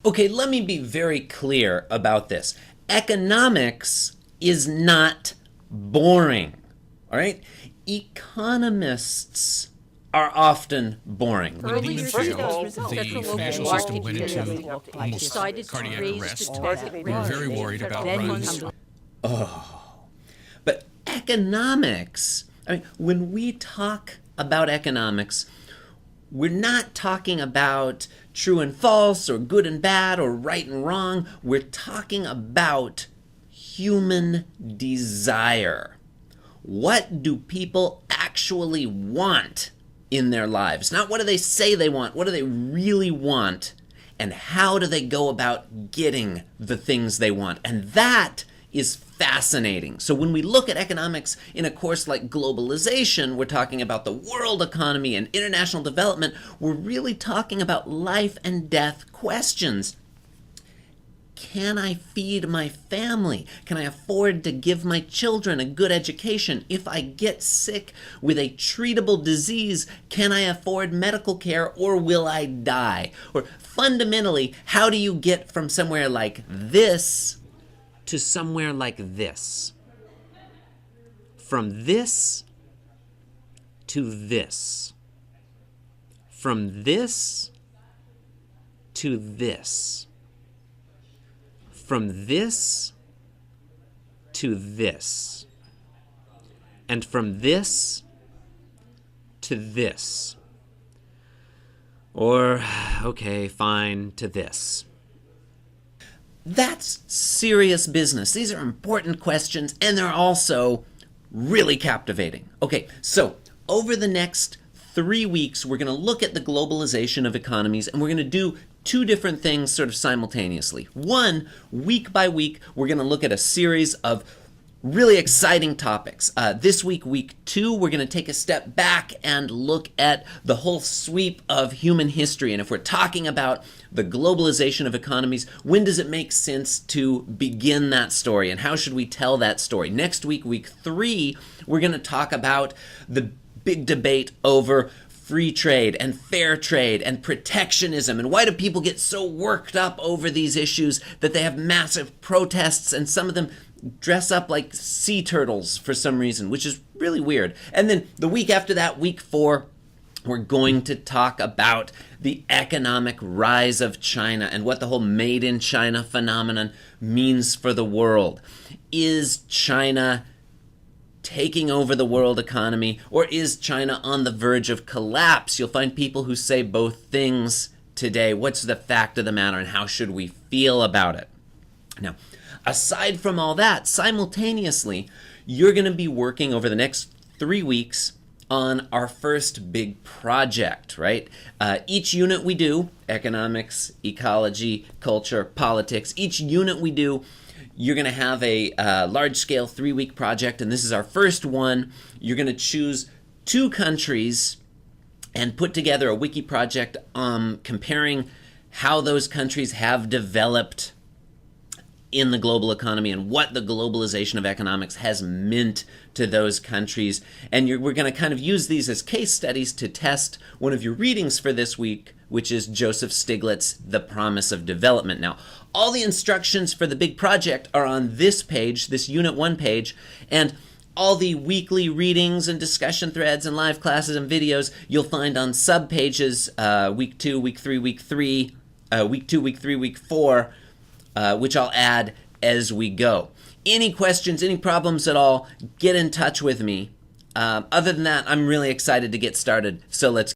Okay, let me be very clear about this. Economics is not boring, all right? Economists are often boring. When Lehman failed, the financial system went into almost cardiac arrest. We were very worried about runs. But economics, when we talk about economics, we're not talking about true and false or good and bad or right and wrong. We're talking about human desire. What do people actually want in their lives? Not what do they say they want, what do they really want, and how do they go about getting the things they want? And that is fascinating. So when we look at economics in a course like globalization, we're talking about the world economy and international development. We're really talking about life and death questions. Can I feed my family? Can I afford to give my children a good education? If I get sick with a treatable disease, can I afford medical care or will I die? Or fundamentally, how do you get from somewhere like this to somewhere like this? From this to this. From this to this. From this to this. And from this to this. Or, okay, fine, to this. That's serious business. These are important questions, and they're also really captivating. Okay, so over the next 3 weeks, we're going to look at the globalization of economies, and we're going to do two different things sort of simultaneously. One, week by week, we're going to look at a series of really exciting topics. This week, week 2, we're going to take a step back and look at the whole sweep of human history. And if we're talking about the globalization of economies, when does it make sense to begin that story? And how should we tell that story? Next week, week 3, we're going to talk about the big debate over free trade and fair trade and protectionism, and why do people get so worked up over these issues that they have massive protests, and some of them dress up like sea turtles for some reason, which is really weird. And then the week after that, week 4, we're going to talk about the economic rise of China and what the whole made in China phenomenon means for the world. Is China taking over the world economy, or is China on the verge of collapse? You'll find people who say both things today. What's the fact of the matter, and how should we feel about it? Now, aside from all that, simultaneously, you're going to be working over the next 3 weeks on our first big project, right? Each unit we do, economics, ecology, culture, politics, each unit we do, you're going to have a large-scale 3-week project, and this is our first one. You're going to choose 2 countries and put together a wiki project comparing how those countries have developed in the global economy and what the globalization of economics has meant to those countries. And we're going to kind of use these as case studies to test one of your readings for this week, which is Joseph Stiglitz' The Promise of Development. Now, all the instructions for the big project are on this page, this Unit 1 page, and all the weekly readings and discussion threads and live classes and videos you'll find on sub-pages, week 2, week 3, week 3, week 2, week 3, week 4, which I'll add as we go. Any questions, any problems at all, get in touch with me. Other than that, I'm really excited to get started, so let's